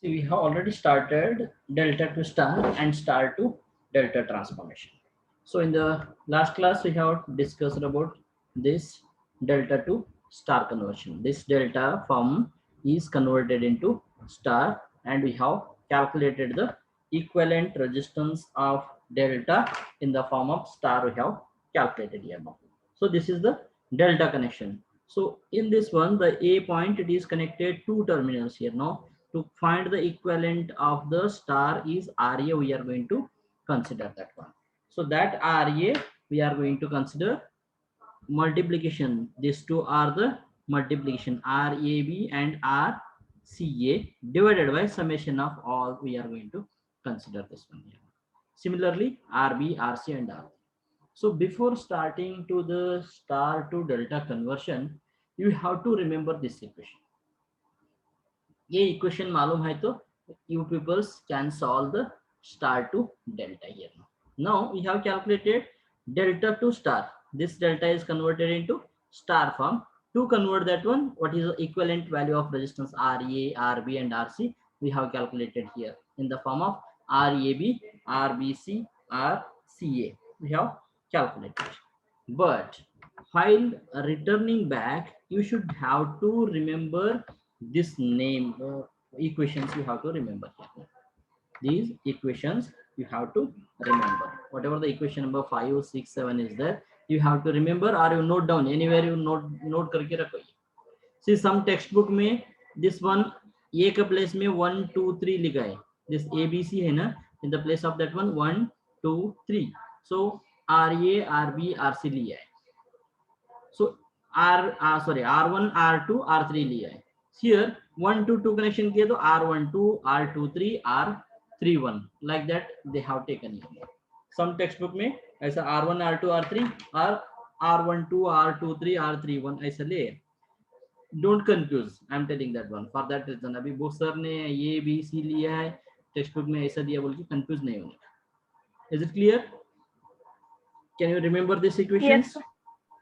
See, we have already started delta to star and star to delta transformation. So in the last class, we have discussed about this delta to star conversion. This delta form is converted into star, and we have calculated the equivalent resistance of delta in the form of star we have calculated here now. So this is the delta connection. So in this one, the A point, it is connected two terminals here now. To find the equivalent of the star is RA, we are going to consider that one. So that RA we are going to consider multiplication. These two are the multiplication, RAB and RCA divided by summation of all, we are going to consider this one here. Similarly, RB, RC and R. So before starting to the star to delta conversion, you have to remember this equation. ये equation मालूम है तो you peoples can solve the star to delta here. Now we have calculated delta to star. This delta is converted into star form. To convert that one, what is the equivalent value of resistance RA, RB and RC? We have calculated here in the form of RAB, RBC, RCA. We have calculated. But while returning back, you should have to remember this name equations. You have to remember here. These equations you have to remember. Whatever the equation number 5, 6, 7 is there, you have to remember or you note down anywhere. You note करके रखो. See, some textbook में this one A का place में 1, 2, 3 लिखा है. This ABC है ना, in the place of that one 1, 2, 3. So RA, RB, RC लिया है. So R1, R2, R3 लिया है. Here 1 to 2 connection किया तो R12, R23, R31 like that they have taken here. Some textbook में ऐसा R1, R2, R3 और R12, R23, R31 ऐसा ले. Don't confuse. I'm telling that one for that reason. अभी वो सर ने ये B C लिया है textbook में ऐसा दिया बोल के confuse नहीं होने. Is it clear? Can you remember this equation? Yes, sir.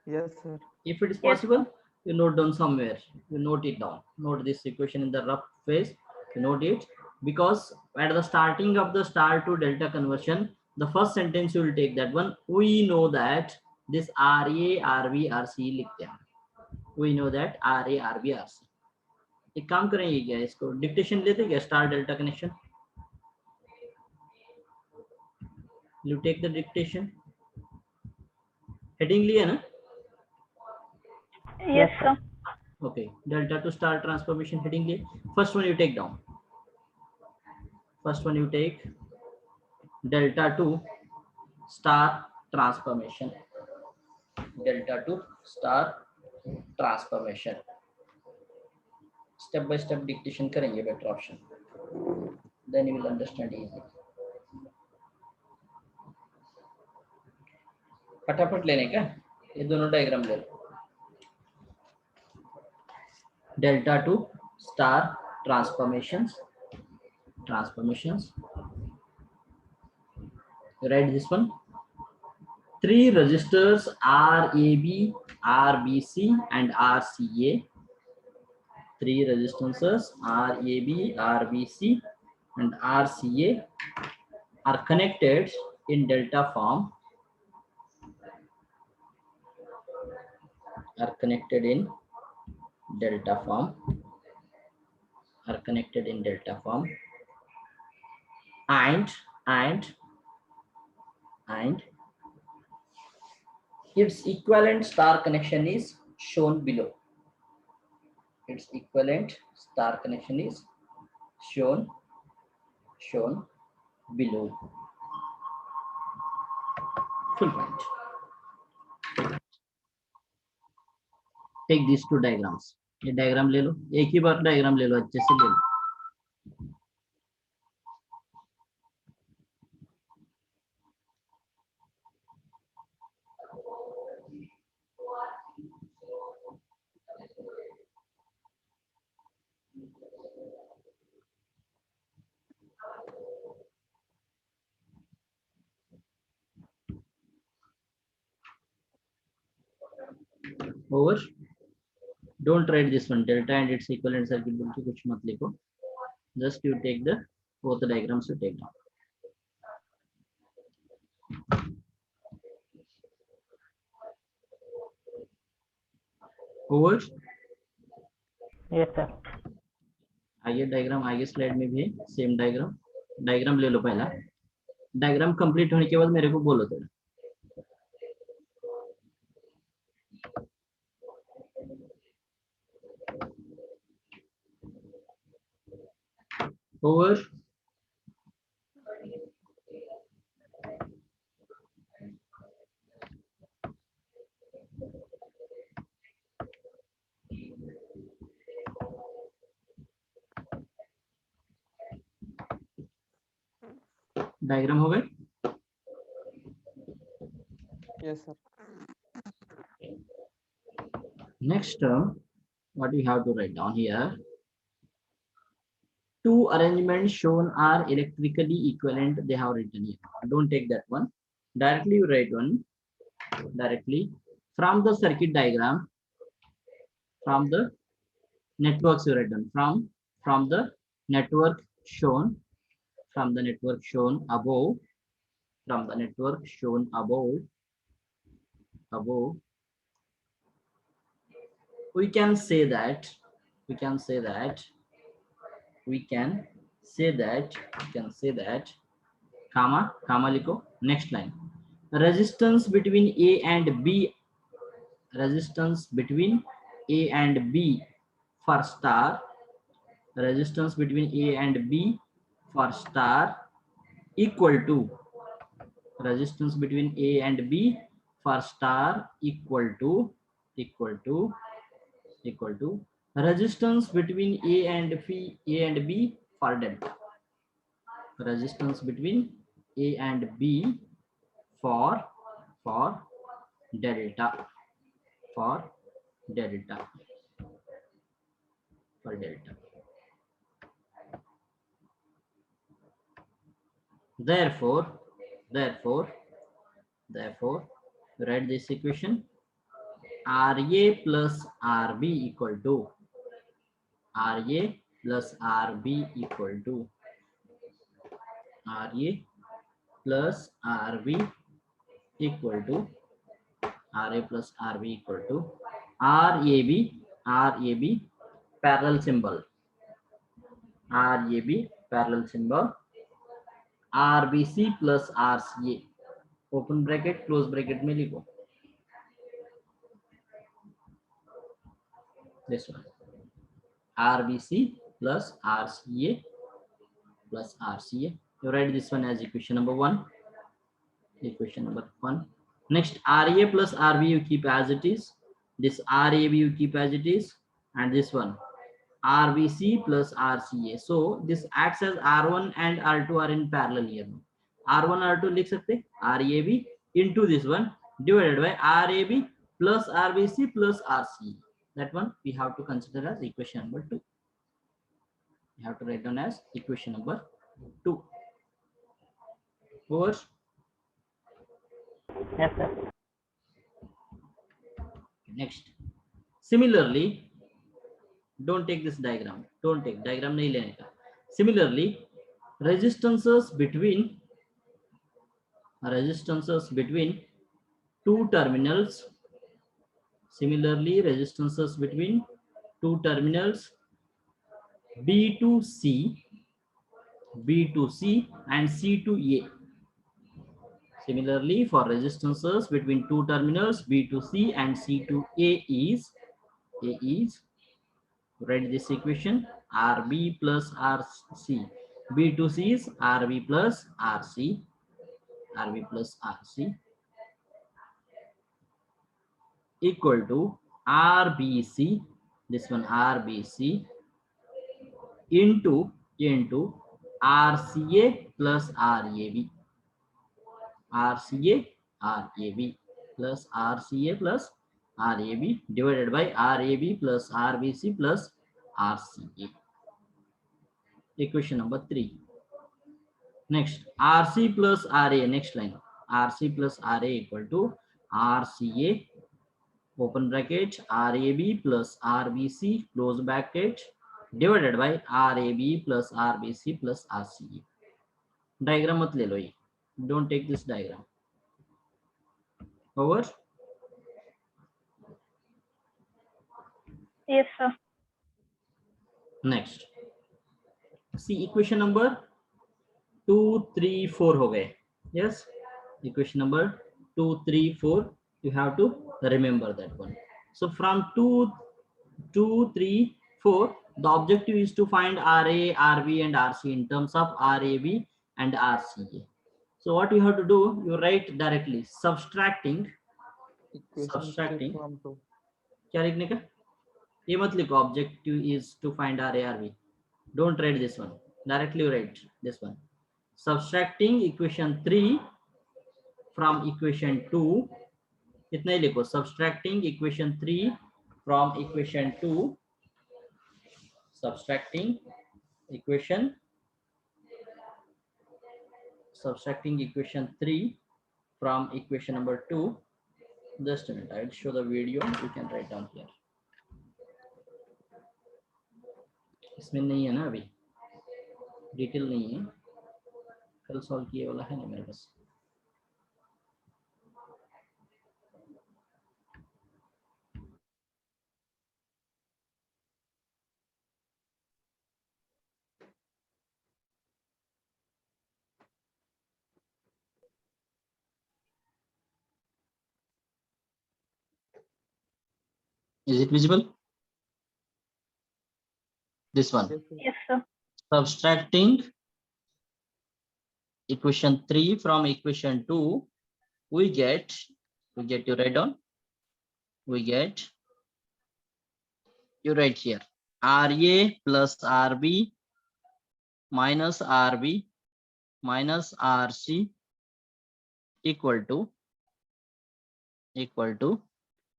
Yes, sir. If it is possible, you note down somewhere. You note it down. Note this equation in the rough phase. You note it because at the starting of the star to delta conversion, the first sentence you will take that one. We know that this RA, RB, RC लिखते हैं. We know that RA, RB, RC. एक काम करेंगे क्या इसको dictation लेते क्या star delta connection. You take the dictation. Heading लिया ना. Yes, sir. Okay, delta to star transformation heading ले. First one you take down. First one you take delta to star transformation. Delta to star transformation. Step by step dictation करेंगे better option. Then you will understand easily. फटाफट लेने का ये दोनों diagram ले लो. Delta to star transformations. Write this one. 3 resistors RAB, RBC and RCA. 3 resistances RAB, RBC and RCA are connected in delta form. Are connected in delta form. And its equivalent star connection is shown below. Its equivalent star connection is shown below. Full point. Take these 2 diagrams. ये diagram ले लो, एक ही बार diagram ले लो, अच्छे से ले लो. Over. Don't write this one delta and its equivalent circuit बोल के कुछ मत लिखो. Just you take the both the diagrams you take down. Over Yes, sir. आगे डायग्राम आगे स्लाइड में भी है सेम डायग्राम. डायग्राम ले लो पहला. डायग्राम कंप्लीट होने के बाद मेरे को बोलो थोड़ा. ओवर. डायग्राम हो गए. Yes, sir. Next term, what we have to write down here? Two arrangements shown are electrically equivalent. They have written here. Don't take that one. Directly you write one. Directly from the circuit diagram. From the networks you write down. From the network shown. From the network shown above. From the network shown above. Above. We can say that. We can say that. We can say that. We can say that. Comma लिखो. Next line. Resistance between A and B. Resistance between A and B for star. Resistance between A and B for star equal to. Resistance between A and B for star equal to resistance between A and B for delta. Resistance between A and B for delta. For delta. Therefore, write this equation. RA plus RB equal to RA plus RB equal to RA plus RB equal to RA plus RB equal to RAB parallel symbol. RAB parallel symbol. RBC plus RCA open bracket close bracket में लिखो. This one. RBC plus RCA plus RCA. You write this one as equation number 1. Equation number 1. Next, RA plus RB you keep as it is. This RAB you keep as it is. And this one, RBC plus RCA. So this acts as R1 and R2 are in parallel here. R1 R2 लिख सकते. RAB into this one divided by RAB plus RBC plus RCA. That one we have to consider as equation number 2. You have to write down as equation number 2. Over. Yes, sir. Next. Similarly, don't take this diagram. Don't take diagram नहीं लेने का. Similarly, resistances between two terminals. Similarly, resistances between two terminals B to C and C to A. Similarly, for resistances between two terminals B to C and C to A is write this equation RB plus RC. B to C is RB plus RC. Equal to RBC. This one RBC into RCA plus RAB. Plus RCA plus RAB divided by RAB plus RBC plus RCA. Equation number 3. Next, RC plus RA. Next line, RC plus RA equal to RCA open bracket RAB plus RBC close bracket divided by RAB plus RBC plus RCA. Diagram मत ले लो ये, don't take this diagram. Over. Yes, sir. Next, see equation number 2, 3, 4 हो गए. Yes, equation number 2, 3, 4. You have to remember that one. So from 2, 3, 4, the objective is to find RA, RB, and RC in terms of RAB and RCA. So what you have to do, you write directly subtracting. Equation 3 from 2. क्या लिखने का? ये मत लिखो, objective is to find RA, RB. Don't write this one. Directly write this one. Subtracting equation 3 from equation 2. इतना ही लिखो. Subtracting equation 3 from equation 2. Subtracting equation 3 from equation number 2. Just a minute, I'll show the video. You can write down here. इसमें नहीं है ना, अभी detail नहीं है, कल सॉल्व किए वाला है ना मेरे पास. Is it visible? This one. Yes, sir. Subtracting equation 3 from equation 2, we get you write down, we get, you write here, RA plus RB minus RB minus RC equal to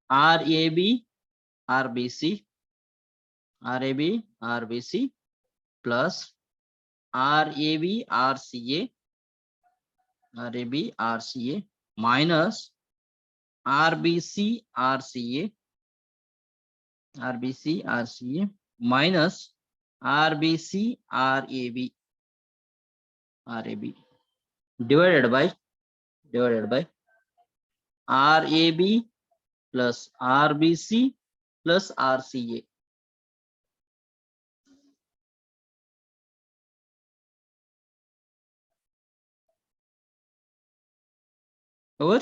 RAB RBC plus RAB RCA minus RBC RCA minus RBC RAB divided by RAB plus RBC plus RCA. Over.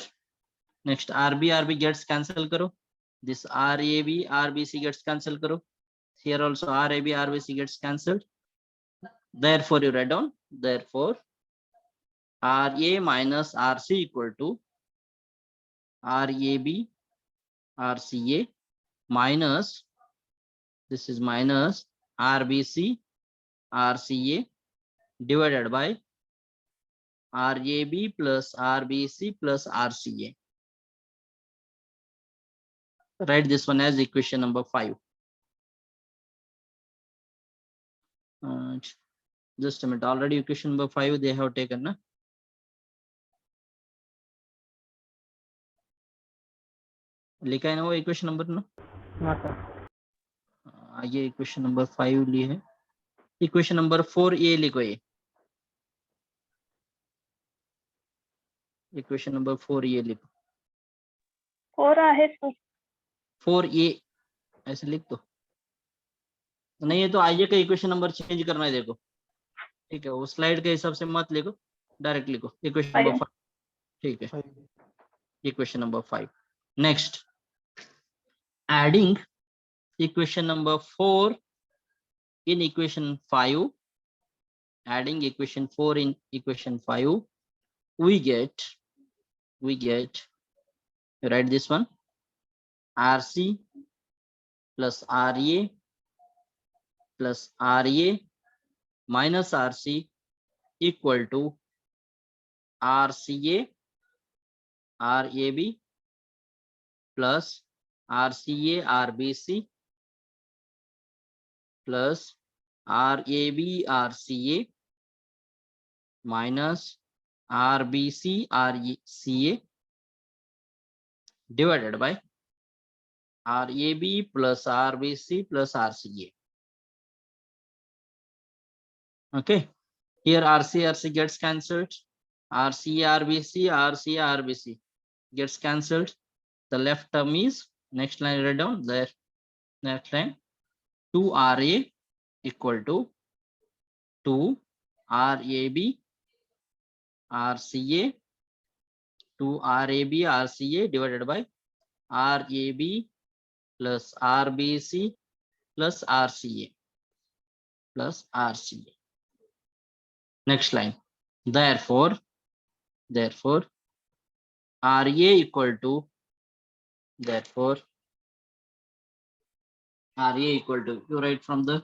Next, RB gets cancel karo. This RAB RBC gets cancel karo. Here also RAB RBC gets cancelled. Therefore, you write down, therefore RA minus RC equal to RAB RCA minus, this is minus RBC RCA divided by RAB plus RBC plus RCA. Write this one as equation number 5. Just a minute, already equation number 5 they have taken, na? लिखा है ना वो equation number ना? ये equation number 5 ली है. Equation number 4 ये लिखो, ये इक्वेशन नंबर 4 ये लिखो. 4 आहे सर. 4 ये ऐसे लिख दो. नहीं है तो आइए का इक्वेशन नंबर चेंज करना है, देखो ठीक है, वो स्लाइड के हिसाब से मत लिखो, डायरेक्ट लिखो इक्वेशन नंबर 5. ठीक है, equation number 5. Next, adding equation number 4 in equation 5, adding equation 4 in equation 5, we get, write this one, RC plus RA plus RA minus RC equal to RCA RAB plus RCA RBC plus RAB RCA minus RBC RCA divided by RAB plus RBC plus RCA. Okay, here RC gets cancelled. RC RBC gets cancelled. The left term is, next line write down there, next line, 2RA equal to 2 RAB RCA, 2 RAB RCA divided by RAB plus RBC plus RCA plus RCA. Next line, therefore RA equal to, therefore RA equal to, you write from the,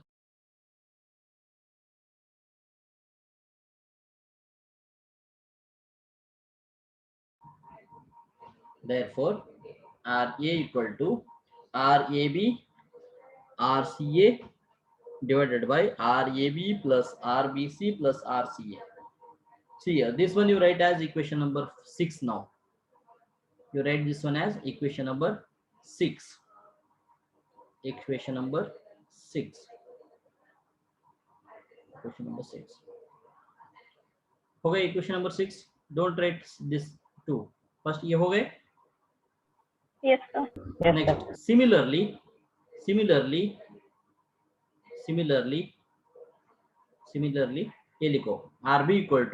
therefore RA equal to RAB RCA divided by RAB plus RBC plus RCA. See here, this one you write as equation number 6 now. You write this one as equation number 6. Equation number 6. Equation number 6. Okay, equation number 6. Don't write this 2. First ये हो गए. Yes, sir. Next, similarly, ये लिखो RB equal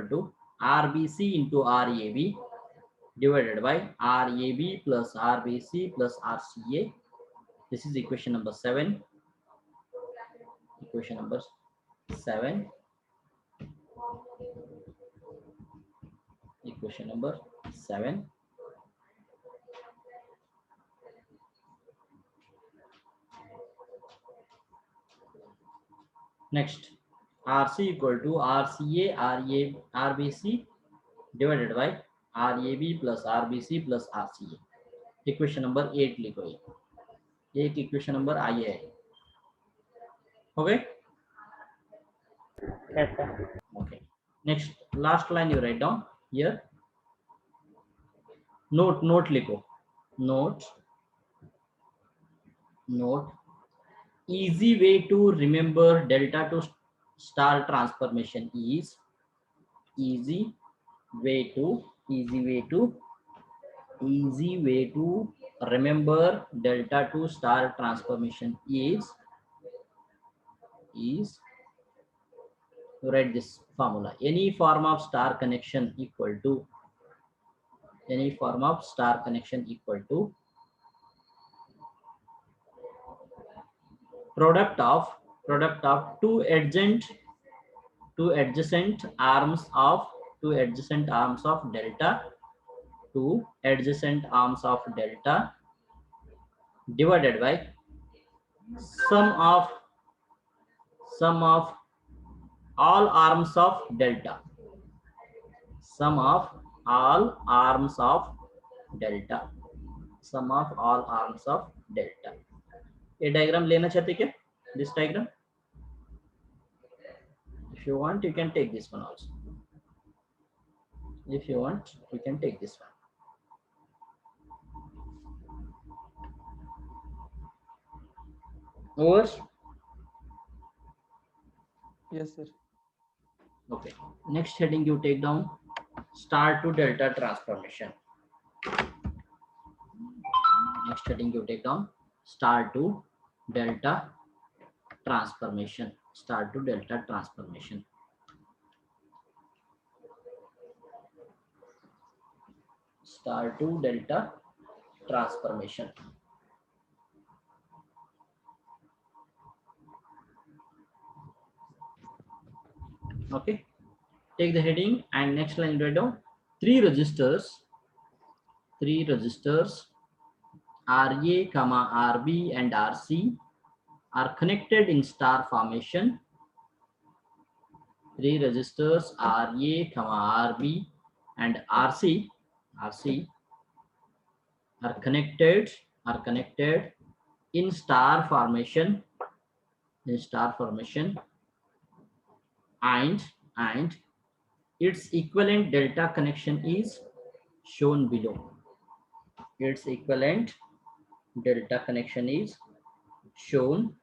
to RBC into RAB divided by RAB plus RBC plus RCA. This is equation number 7. Equation number 7. Equation number 7. Next, RC equal to RCA RBC divided by RAB plus RBC plus RCA. Equation number 8 लिखो ये एक equation number आई है. Okay. Yes, sir. Okay. Next, last line you write down here. Note लिखो. Note. Easy way to remember delta to star transformation is, easy way to remember delta to star transformation is you write this formula. Any form of star connection equal to product of two adjacent arms of delta, divided by sum of all arms of delta. Sum of all arms of delta. ये diagram लेना चाहते क्या? This diagram? If you want, you can take this one also. If you want, you can take this one. Over? Yes, sir. Okay. Next heading you take down, star to delta transformation. Next heading you take down, star to delta transformation. Star to delta transformation. Star to delta transformation. Okay, take the heading and next line write down three resistors RA, RB and RC are connected in star formation. Three resistors RA, RB and RC are connected in star formation, and its equivalent delta connection is shown below. Its equivalent delta connection is shown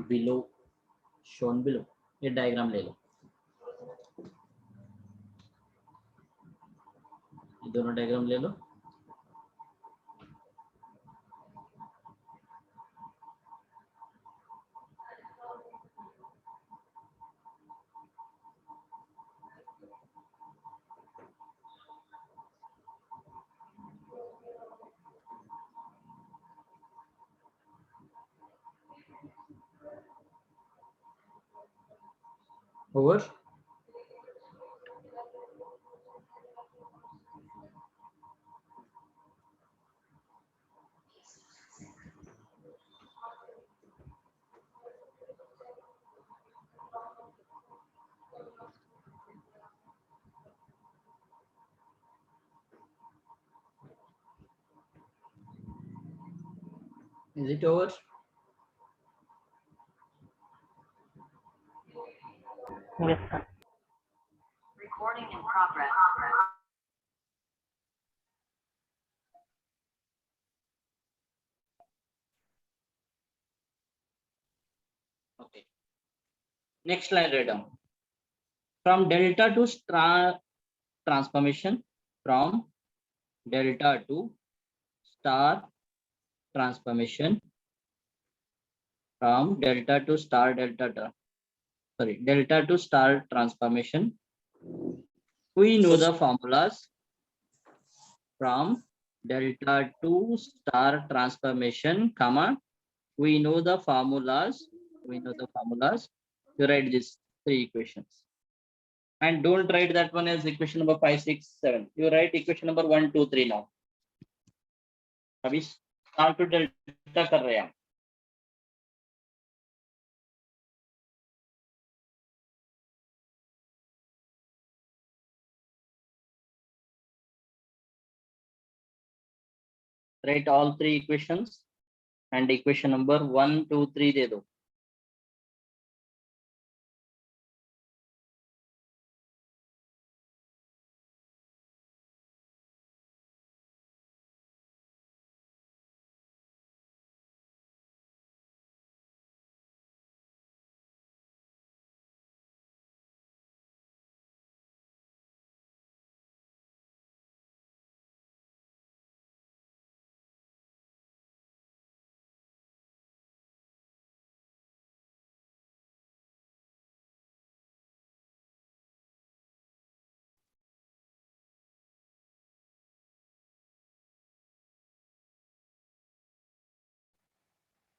below. shown below. ये diagram ले लो, ये दोनों diagram ले लो. Over. Is it over? Yes, sir. Recording in progress. Okay. Next line read down. From delta to star transformation, from delta to star transformation, from delta to star delta to star transformation, we know the formulas. From delta to star transformation, comma, we know the formulas. You write these three equations. And don't write that one as equation number 5, 6, 7. You write equation number 1, 2, 3 now. अभी star to delta कर रहे हैं हम. Write all three equations and equation number 1, 2, 3 दे दो.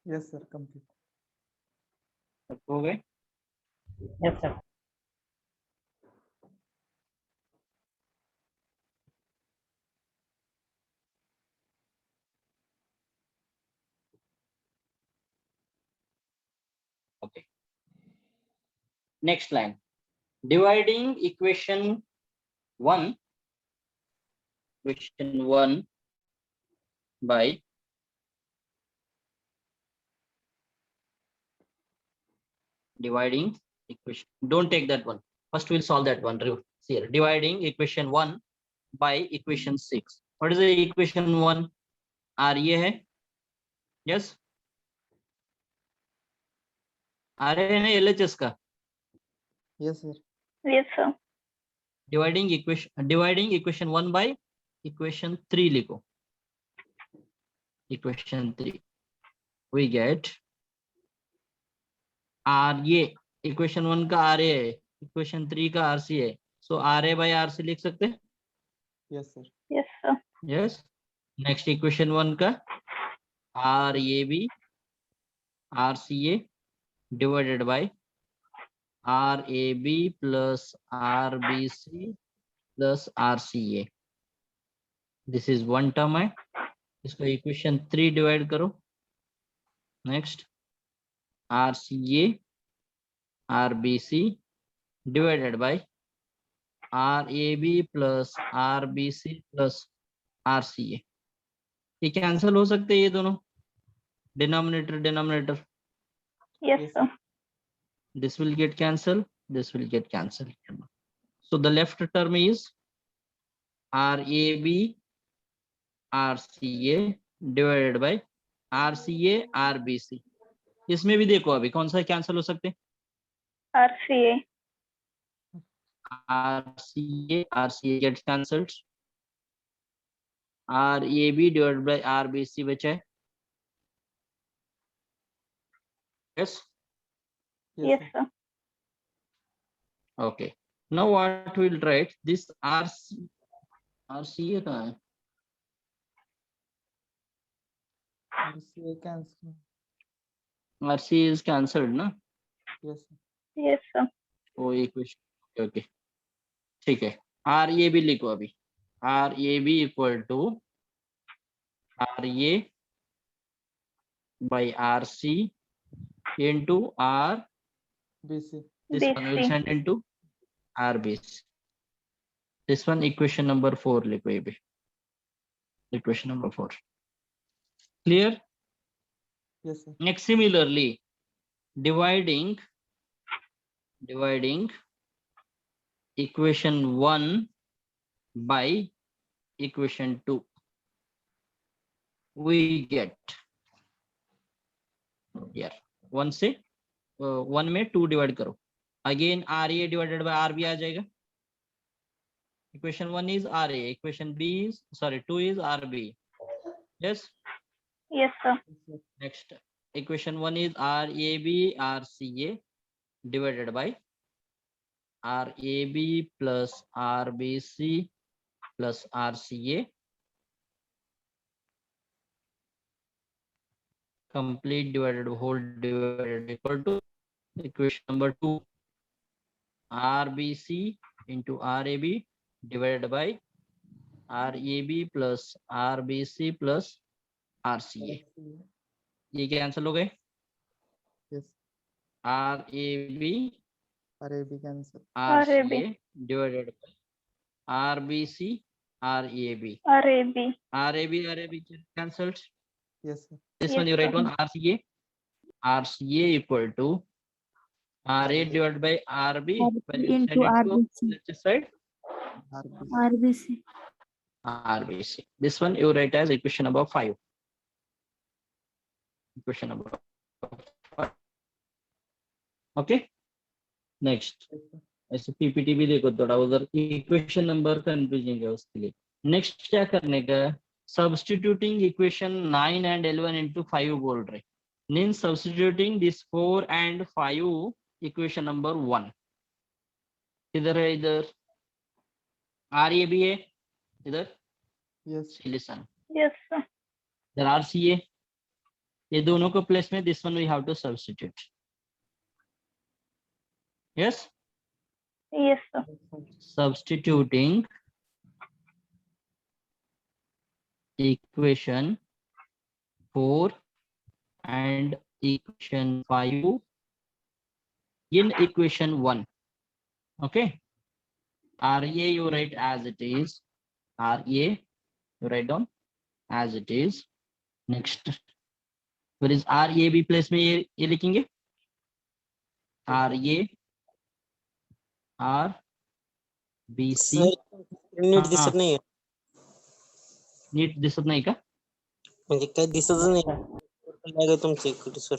Yes, sir. Complete. हो गए? Yes, sir. Okay. Next line. Dividing equation 1 by dividing equation. Don't take that one. First we'll solve that one. See here. Dividing equation 1 by equation 6. What is the equation 1? R ये है. Yes. R है ना LHS का. Yes, sir. Yes, sir. Dividing equation 1 by equation 3 लिखो. Equation 3. We get R ये equation 1 का RA है, equation 3 का RC है. So RA by RC लिख सकते हैं? Yes, sir. Yes, sir. Yes. Next equation 1 का RAB RCA divided by RAB plus RBC plus RCA. This is one term है. इसको equation 3 divide करो. Next RCA RBC divided by RAB plus RBC plus RCA. ये cancel हो सकते हैं ये दोनों. Denominator. Yes, Yes, sir. This will get cancelled. This will get cancelled. So the left term is RAB RCA divided by RCA RBC. इसमें भी देखो अभी कौन सा कैंसिल हो सकते हैं. RCA. RCA gets cancelled. RAB divided by RBC बचा है. Yes. Yes, sir. Okay. Now what we'll write this RCA कहाँ है? RCA cancel. RCA is cancelled ना? Yes, sir. Yes, sir. वो इक्वेशन ओके ठीक है. RAB लिखो अभी. RAB equal to RA by RC into BC. this one will BC. send into RBC. This one equation number 4 लिखो ये भी. Equation number 4. Clear? Yes, sir. Next, similarly, dividing equation 1 by equation 2, we get here 1 से 1 में 2 divide करो. Again RA divided by RB आ जाएगा. Equation 1 is RA, equation 2 is RB. Yes. Yes, sir. Yes, sir. Next, equation 1 is RAB RCA divided by RAB plus RBC plus RCA complete divided whole divided equal to equation number 2 RBC into RAB divided by RAB plus RBC plus RCA. ये cancel हो गए. Yes. RAB RAB cancel. RCA divided by RBC RAB. RAB. Cancelled. Yes, sir. This Yes, one you write sir. on RCA equal to RA divided by RB. When you into send it to RBC. this side, RBC. RBC. This one you write as equation number 5. Equation number 5. Okay. Next. Yes, sir. ऐसे PPT भी देखो थोड़ा उधर equation number confusing है उसके लिए. Next क्या करने का? सब्स्टिट्यूटिंग इक्वेशन 9 and 11 into 5 बोल रहे. Mean substituting this 4 and 5 equation number 1. इधर है, इधर RAB है, इधर Yes. Listen, Yes, sir. इधर RCA. ये दोनों को प्लेस में this one we have to substitute. Yes. Yes, sir. Substituting equation 4 and equation 5 in equation 1. Okay. RA you write as it is. RA you write down as it is. Next, where is RAB place में ये लिखेंगे. RA RBC. NEET दिसत नाही NEET दिसत नाही का? म्हणजे काय दिसतच नाही तुमच्या इकडे सर.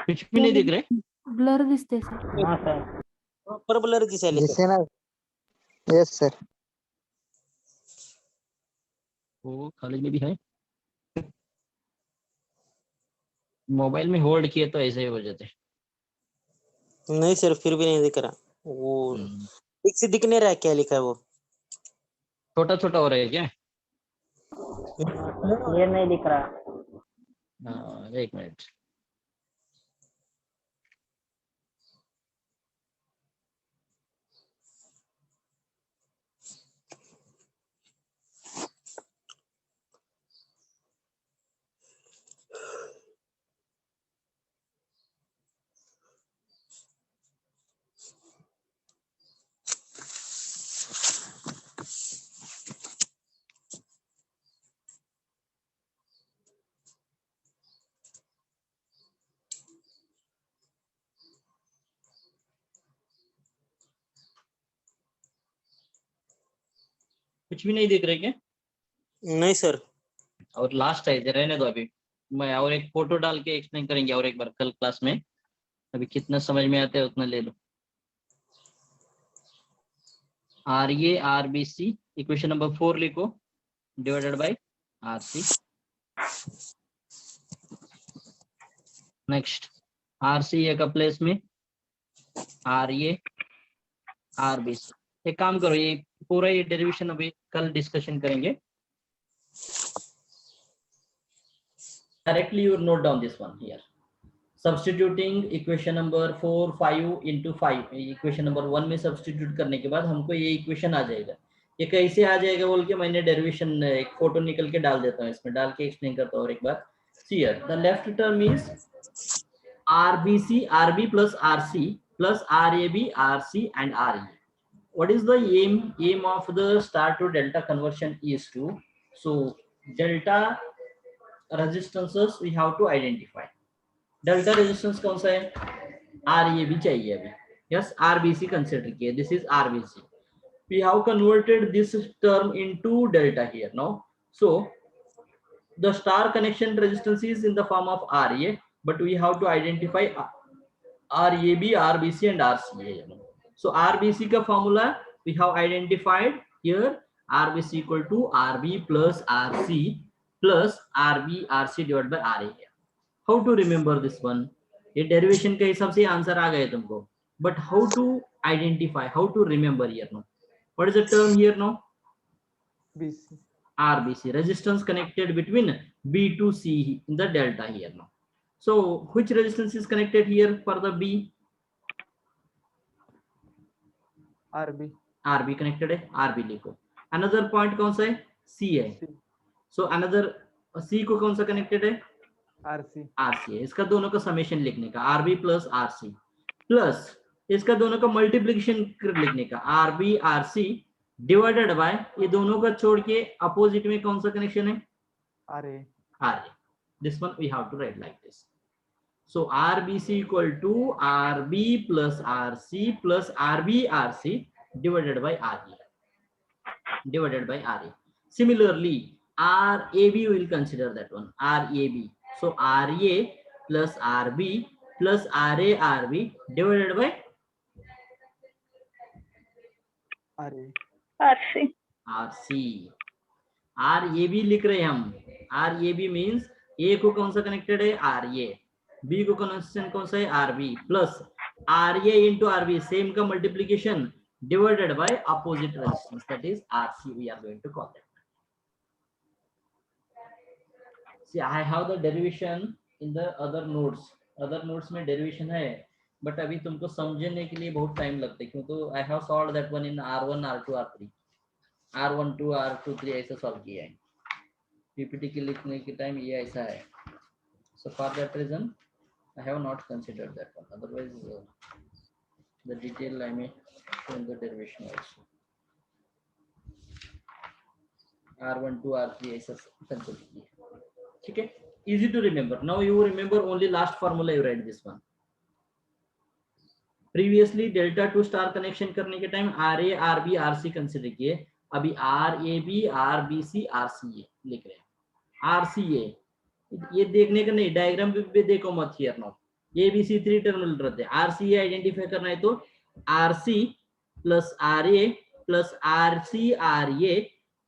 कुछ भी नहीं दिख रहे. ब्लर दिसते सर. हाँ, sir. प्रॉपर ब्लर दिसायले सर. दिसेना. Yes, sir. वो कॉलेज में भी है. मोबाइल में होल्ड किए तो ऐसे ही हो जाते. नहीं सर फिर भी नहीं दिख रहा वो. ठीक से दिख नहीं रहा क्या लिखा है वो. छोटा छोटा हो रहा है क्या? ये नहीं दिख रहा. हाँ, एक मिनट. कुछ भी नहीं दिख रहे क्या? नहीं सर. और लास्ट है, रहने दो अभी. मैं और एक फोटो डाल के एक्सप्लेन करेंगे और एक बार कल क्लास में. अभी कितना समझ में आता है उतना ले लो। R A R B C equation number 4 लिखो divided by R C. Next R C A का प्लेस में R A R B C. एक काम करो, ये पूरा ये डेरिवेशन अभी कल डिस्कशन करेंगे। Directly you note down this one here. Substituting equation number 4 5 into 5 equation number 1 में सब्स्टिट्यूट करने के बाद हमको ये इक्वेशन आ जाएगा। ये कैसे आ जाएगा बोल के मैंने डेरिवेशन एक फोटो निकल के डाल देता हूँ, इसमें डाल के एक्सप्लेन करता हूँ और एक बार। See here the left term is RBC RB plus RC plus RAB RC and RE. What is the aim of the star to delta conversion is to, so delta resistances we have to identify. Delta resistance कौन सा है? RAB चाहिए अभी। Yes, RBC consider किए, this is RBC। we have converted this term into delta here now. So the star connection resistance is in the form of RA, but we have to identify RAB, RBC and RCA. So RBC का formula we have identified here, RBC equal to RB plus RC plus RB RC divided by RA. How to remember this one? ये derivation के हिसाब से answer आ गए तुमको, but how to identify, how to remember here now? What is the term here now? BC. RBC, resistance connected between B to C in the delta here now. So which resistance is connected here for the B? RB. RB connected है, RB लिखो। Another point कौन सा है? C है। So another C को कौन सा connected है? RC. RC है। इसका दोनों का समेशन लिखने का, RB प्लस RC प्लस इसका दोनों का मल्टीप्लिकेशन लिखने का, RB RC डिवाइडेड बाय ये दोनों का छोड़ के अपोजिट में कौन सा कनेक्शन है? RA। This one we have to write like this. So RBC equal to RB plus RC plus RB RC divided by RA। Similarly RAB will consider that one, RAB. So RA plus RB plus RA RB divided by RC। RAB लिख रहे हैं हम। RAB means A को कौन सा connected है? RA। B को connection कौन सा है? RB plus RA into RB same का multiplication divided by opposite resistance, that is RC we are going to call that. See, I have the derivation in the other notes. Other notes में derivation है, but अभी तुमको समझने के लिए बहुत time लगता है, क्योंकि I have solved that one in R1, R2, R3, R12, R23 ऐसा सॉल्व किया है। PPT के लिखने के टाइम ये ऐसा है। So for that reason, I have not considered that one. Otherwise, the detail I may show in the derivation also. R12, R3 ऐसा consider किया। ठीक है, easy to remember. Now you remember only last formula, you write this one. Previously delta to star connection करने के time RA RB RC consider किए, अभी RAB RBC RCA लिख रहे हैं। RCA ये देखने का नहीं, डायग्राम पे देखो मत हियर नाउ। ABC 3 टर्मिनल रहते हैं, RCA आइडेंटिफाई करना है तो RC plus RA plus RC RA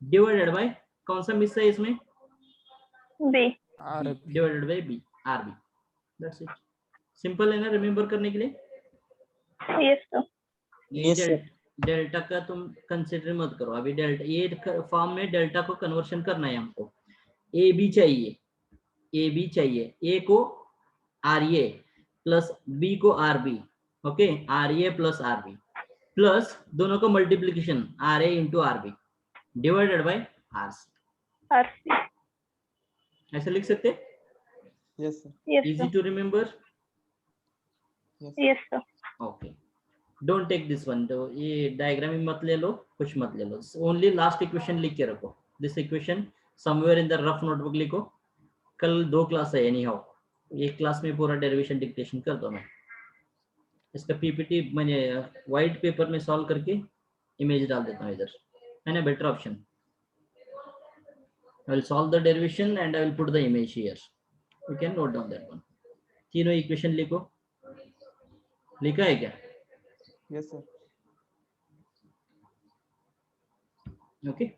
divided by कौन सा मिस है इसमें? B divided by B RB। That's it, simple है ना रिमेम्बर करने के लिए? yes sir। Yes, sir. Delta का तुम कंसिडर मत करो अभी। डेल्टा ये फॉर्म में डेल्टा को कन्वर्शन करना है हमको। ए बी चाहिए, ए को RA प्लस बी को RB, okay, RA plus RB plus दोनों का multiplication RA into RB divided by RC। ऐसे लिख सकते? Yes, sir. yes easy sir। To remember? yes sir। Okay, don't take this one. तो ये diagram में मत ले लो, कुछ मत ले लो, ओनली लास्ट इक्वेशन लिख के रखो। This equation somewhere in the rough notebook लिखो। कल 2 क्लास है एनी हाउ, एक क्लास में पूरा डेरिवेशन डिक्टेशन कर दो। मैं इसका पीपीटी मैंने व्हाइट पेपर में सॉल्व करके इमेज डाल देता हूँ इधर, है ना, better option. I will solve the derivation and I will put the image here. You can note down that one. तीनों इक्वेशन लिखो। लिखा है क्या? Yes, sir. Okay.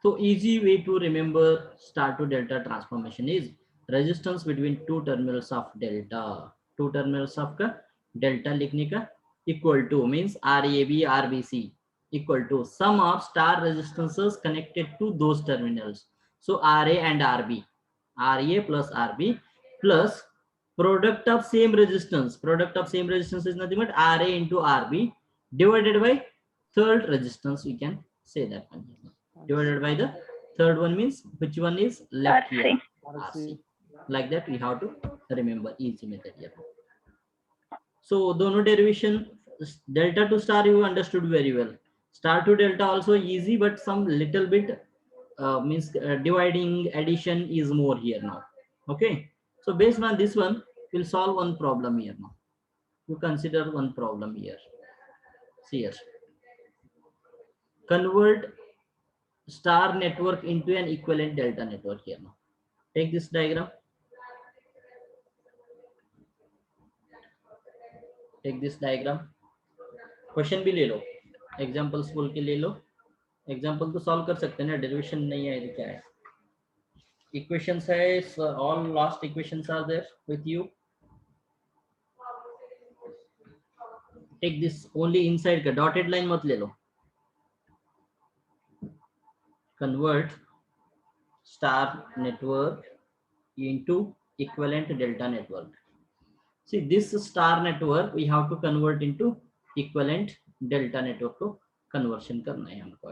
So easy way to remember star to delta transformation is resistance between two terminals of delta. Two terminals of का delta लिखने का equal to means RAB RBC equal to sum of star resistances connected to those terminals. So RA and RB, RA plus RB plus product of same resistance. Product of same resistance is nothing but RA into RB divided by third resistance. We can say that one here. Divided by the third one means which one is left here? RC. Like that we have to remember easy method here. So dono derivation delta to star you understood very well. Star to delta also easy, but some little bit means dividing addition is more here now. Okay. So based on this one, we'll solve one problem here now. You consider one problem here. See here. Convert star network into an equivalent delta network here now. Take this diagram. Take this diagram. Question भी ले लो, examples बोल के ले लो. Example तो solve कर सकते हैं ना, डेरिवेशन नहीं है तो क्या है. इक्वेशंस है, all last equations are there with you. Take this only inside का डॉटेड लाइन मत ले लो. Convert star network into equivalent delta network. See this star network we have to convert into equivalent delta network को conversion करना है हमको.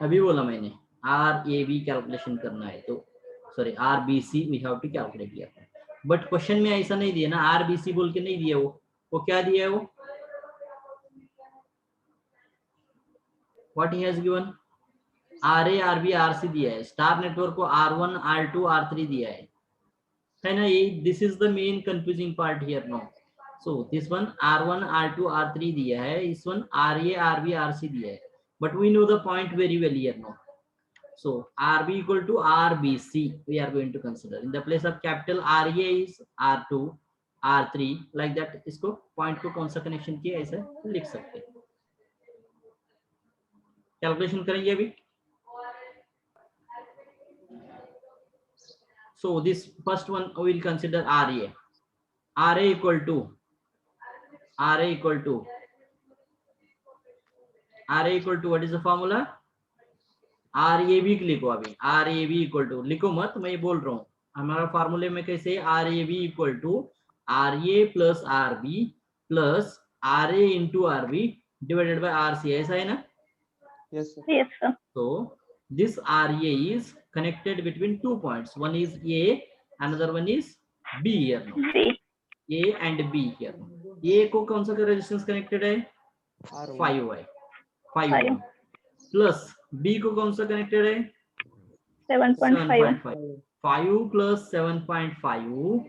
अभी बोला मैंने RAB कैलकुलेशन करना है तो sorry RBC we have to calculate किया, बट क्वेश्चन में ऐसा नहीं दिया ना, RBC बोल के नहीं दिया. वो क्या दिया है? वो what he has given RA RB RC दिया है. स्टार नेटवर्क को R1 R2 R3 दिया है ना. ये this is the main confusing part here no. So this one R1 R2 R3 दिया है, इस वन RA RB RC दिया है, but we know the point very well here no. So RB equal to RBC we are going to consider. In the place of capital RA is R2 R3 like that. इसको point को कौन सा connection किया ऐसा लिख सकते हैं. Calculation करेंगे अभी. So this first one we will consider RA. RA equal to what is the formula? RAB लिखो अभी. RAB equal to लिखो मत, मैं ये बोल रहा हूँ. हमारा फार्मूले में कैसे RAB equal to RA plus RB plus RA into RB divided by RC. ऐसा है ना? Yes, sir. Yes, sir. So this RA is connected between two points. One is A, another one is B here. B. A and B here. A को कौन सा resistance connected है? 5 है. 5 plus B को कौन सा कनेक्टेड है? 7.5. 5 plus 7.5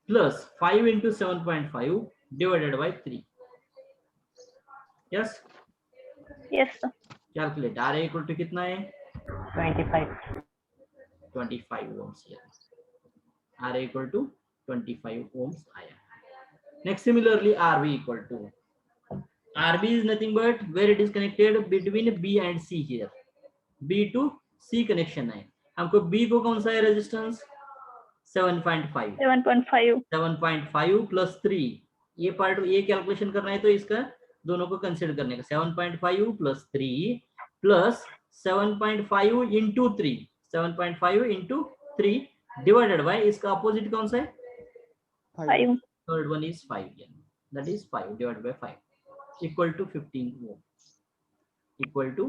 plus 5 into 7.5 divided by 3. Yes. Yes, sir. Calculate. RA equal to कितना है? 25 ohms here. RA equal to 25 ohms आया. Next, similarly, RB equal to RB is nothing but where it is connected between B and C here. B to C connection है. हमको B को कौन सा है resistance? 7.5. 7.5. 7.5 plus 3. ये part ये calculation करना है तो इसका दोनों को कंसीडर करने का. 7.5 plus 3 plus 7.5 into 3. 7.5 into 3 divided by इसका अपोजिट कौन सा है? 5. Third one is 5 here. That is 5 divided by 5 equal to 15 ohm. Equal to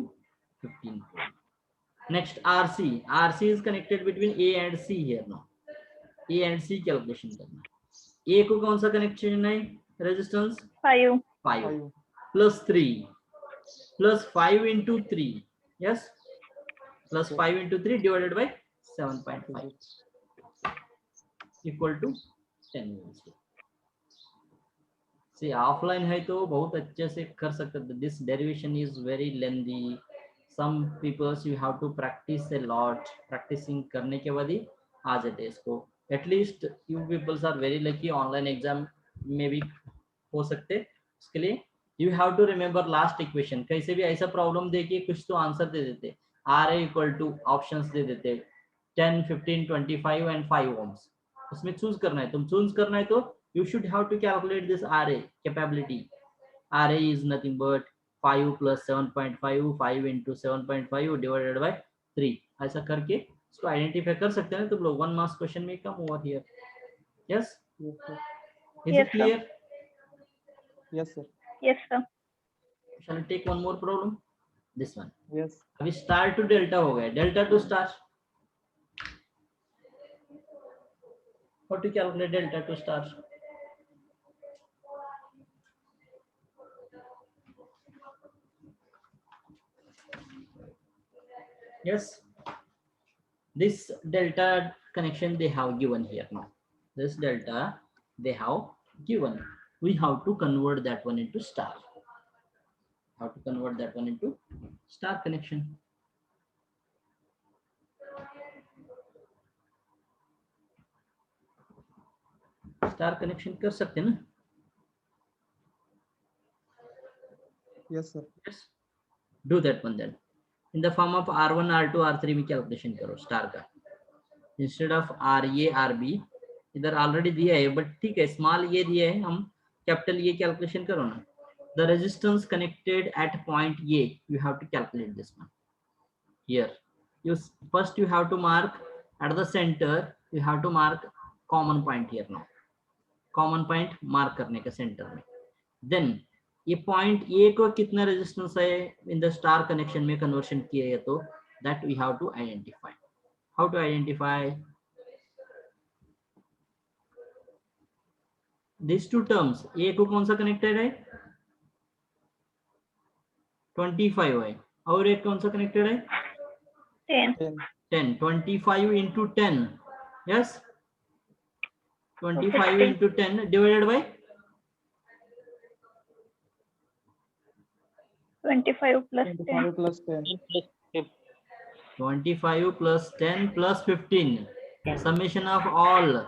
15 ohm. Next RC. RC is connected between A and C here now. A and C calculation करना. A को कौन सा connection है? Resistance 5. 5 plus 3 plus 5 into 3. Yes, plus 5 into 3 divided by 7.5 equal to 10 volts. See offline है तो बहुत अच्छे से कर सकते. This derivation is very lengthy. Some people you have to practice a lot. Practicing करने के बाद ही आ जाते हैं इसको. At least you people are very lucky. Online exam maybe हो सकते, उसके लिए you have to remember last equation. कैसे भी ऐसा प्रॉब्लम देखिए कुछ तो आंसर दे देते, R A equal to options दे देते 10, 15, 25 एंड 5 ओम्स, उसमें चूज करना है, तुम चूज करना है तो you should have to calculate this RA capability. RA is nothing but 5 plus 7.5, 5 into 7.5 divided by 3, ऐसा करके इसको आइडेंटिफाई कर सकते हैं तुम लोग। 1 मार्क्स क्वेश्चन में come over here. Yes, Yes, sir. Is Yes, it clear? Yes, sir. Yes, sir. Shall take one more problem, this one. Yes. अभी स्टार टू डेल्टा हो गया, delta to star, how to calculate delta to star? Yes, this delta connection they have given here now. This delta they have given. We have to convert that one into star. How to convert that one into star connection? Star connection कर सकते हैं ना? Yes, sir. Yes. Do that one then. In the form of R1, R2, R3 में calculation करो star का, instead of RA, RB इधर already दिया है बट ठीक है, स्मॉल ये दिया है, हम कैपिटल ये कैलकुलेशन करो ना। The resistance connected at point A, you have to calculate this one. Here, first you have to mark at the center, you have to mark common point here now. Common point mark करने का center में. Then ये point A को कितना resistance है in the star connection में conversion किया है तो that we have to identify. How to identify? These two terms, A को कौन सा connected है? 25 है, और एक कौन सा connected है? 10. 10. 10. 25 into 10. Yes. 25 15. into 10 divided by 25 plus 10. 25 plus 10. 25 plus 10 plus 15. Summation of all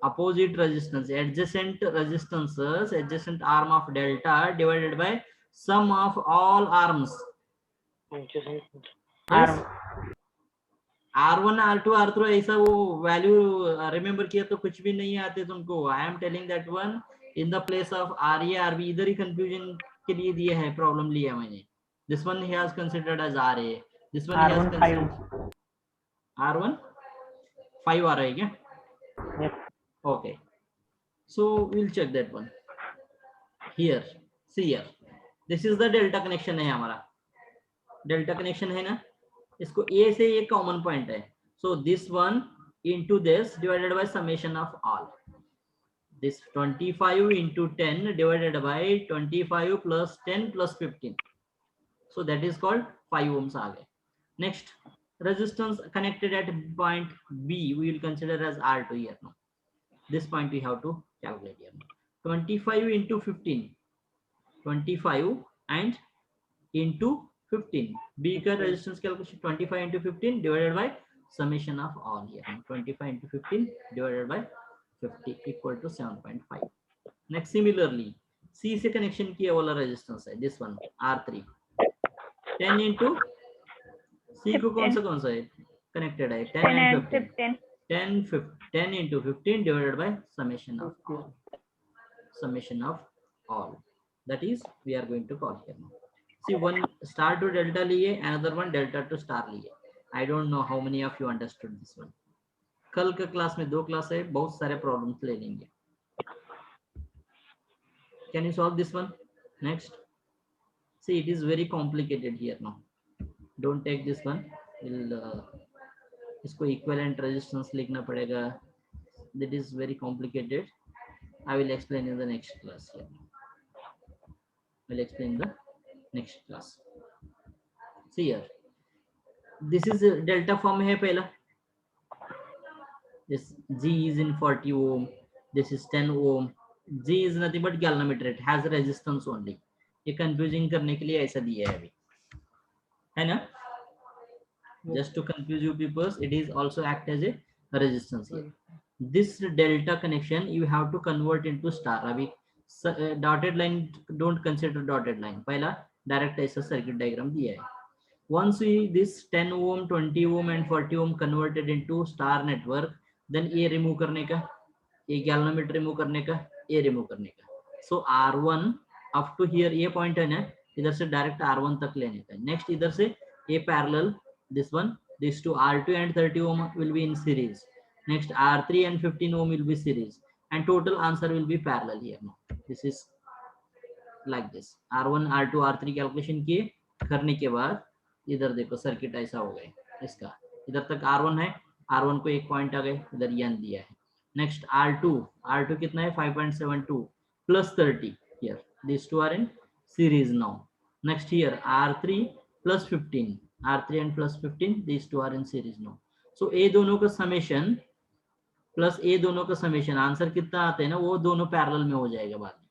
opposite resistance, adjacent resistances, adjacent arm of delta divided by sum of all arms. Yes. R1, R2, R3 ऐसा वो value remember किया तो कुछ भी नहीं आते तुमको। I am telling that one in the place of RA, RB, इधर ही कंफ्यूजन के लिए दिया है, प्रॉब्लम लिया मैंने। This one he has considered as RA, this one he has considered R1 5 आ रहा है क्या? Okay, so will check that one here. See here, this is the delta connection है हमारा, डेल्टा कनेक्शन है ना, इसको A से ये कॉमन पॉइंट है, सो this one into this divided by summation of all. This 25 into 10 divided by 25 plus 10 plus 15, so that is called 5 ohms आ गए। Next, resistance connected at point B we will consider as R2 here now. This point we have to calculate here now. 25 into 15, 25 and into 15, B का resistance calculation 25 into 15 divided by summation of all here, 25 into 15 divided by 50 equal to 7.5. Next, similarly C से connection किया वाला resistance है, this one R3, 10 into C को कौन सा है connected है, 10 and 15, 10 into 15 divided by summation of all, summation of all, that is we are going to call here now. See, one star to delta लिए, another one delta to star लिए. I don't know how many of you understood this one. कल के class में 2 class है, बहुत सारे problems ले लेंगे। Can you solve this one? Next, see, it is very complicated here now. Don't take this one. इसको equivalent resistance लिखना पड़ेगा. That is very complicated. I will explain in the next class here. I will explain the next class. See here, this is a delta form है पहला, this G is in 40 ohm, this is 10 ohm, G is nothing but galvanometer, it has resistance only. ये confusing करने के लिए ऐसा दिया है अभी, है ना? Just to confuse you people, it is also act as a resistance here. This delta connection you have to convert into star. अभी dotted line, don't consider dotted line, पहला डायरेक्ट ऐसा सर्किट डायग्राम दिया है. Once we this 10 ohm, 20 ohm and 40 ohm converted into star network, then ये remove करने का, ये galvanometer remove करने का, ये रिमूव करने का. So R1 up to here ये पॉइंट है ना, इधर से डायरेक्ट R1 तक लेने का. नेक्स्ट इधर से ये parallel this one, these two R2 and 30 ohm will be in series. Next R3 and 15 ohm will be series, and total answer will be parallel here. Now this is like this. R1 R2 R3 calculation किए करने के बाद इधर देखो circuit ऐसा हो गया इसका. इधर तक R1 है, R1 को एक पॉइंट आ गए, इधर n दिया है. नेक्स्ट R2 कितना है 5.72 plus 30 here. These two are in series now. Next here R3 plus 15, R3 and plus 15, these two are in series now. So ये दोनों का समेशन प्लस ये दोनों का समेशन, आंसर कितना आता है ना, वो दोनों पैरेलल में हो जाएगा बाद में.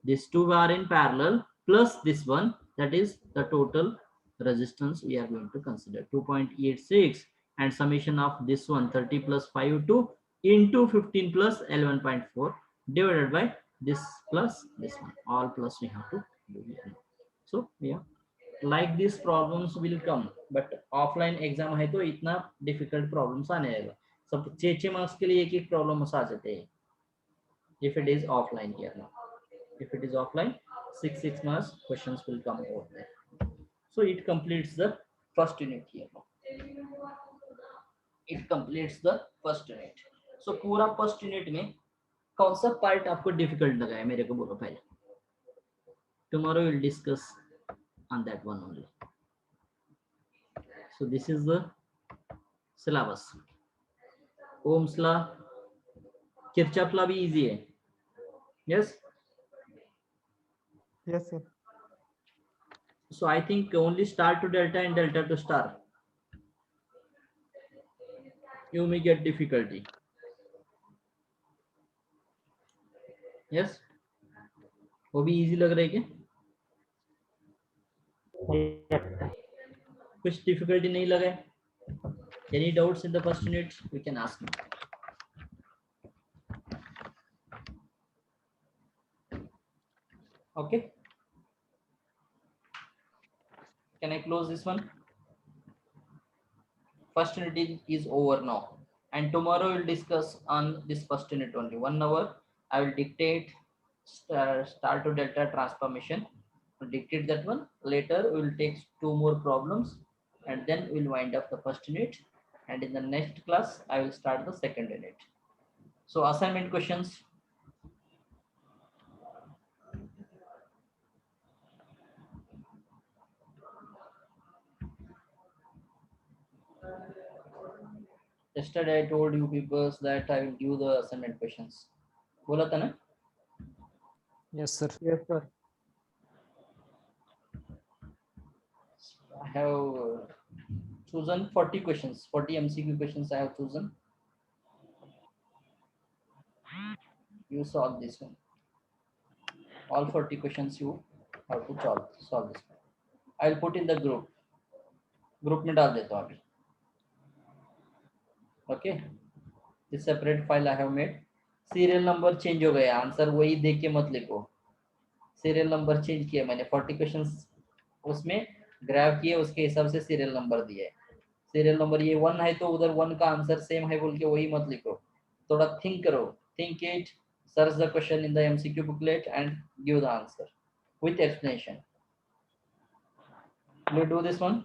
These two are in parallel plus this one, that is the total resistance we are going to consider 2.86, and summation of this one 30 plus 52 into 15 plus 11.4 divided by this plus this one, all plus we have to do here. So yeah, like these problems will come, but offline exam है तो इतना difficult problems आने आएगा. सब 6 marks के लिए एक problem आ जाते हैं if it is offline here. Now if it is offline, 6 marks questions will come over there. So it completes the first unit here. It completes the first unit. So पूरा first unit में कौन सा part आपको difficult लगा है मेरे को बोलो पहले. Tomorrow we'll discuss on that one only. So this is the syllabus. Ohm's law, Kirchhoff law भी easy है. Yes. Yes, sir. So I think only star to delta and delta to star you may get difficulty. Yes, वो भी easy लग रहा है क्या? कुछ difficulty नहीं लगा है? Any doubts in the first unit? We can ask me. Okay. Can I close this one? First unit is over now, and tomorrow we'll discuss on this first unit only. 1 hour I will dictate star to delta transformation. We'll dictate that one. Later we will take 2 more problems, and then we'll wind up the first unit, and in the next class I will start the second unit. So assignment questions. Yesterday I told you people that I will give the assignment questions. बोला था ना? Yes, sir. Yes, sir. I have chosen 40 questions, 40 MCQ questions I have chosen. You solve this one. All 40 questions you have to solve this one. I will put in the group. Group में डाल देता हूँ अभी. Okay. This separate file I have made. Serial number change हो गया. Answer वही देख के मत लिखो. Serial number change किया मैंने. 40 questions उसमें ग्राफ किए, उसके हिसाब से सीरियल नंबर दिया है. सीरियल नंबर ये 1 है तो उधर 1 का आंसर सेम है बोल के वही मत लिखो. थोड़ा थिंक करो. Think it. Search the question in the MCQ booklet and give the answer with explanation. Will you do this one?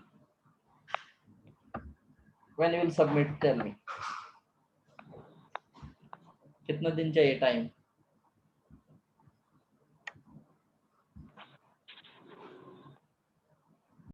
When you will submit, tell me. कितना दिन चाहिए टाइम?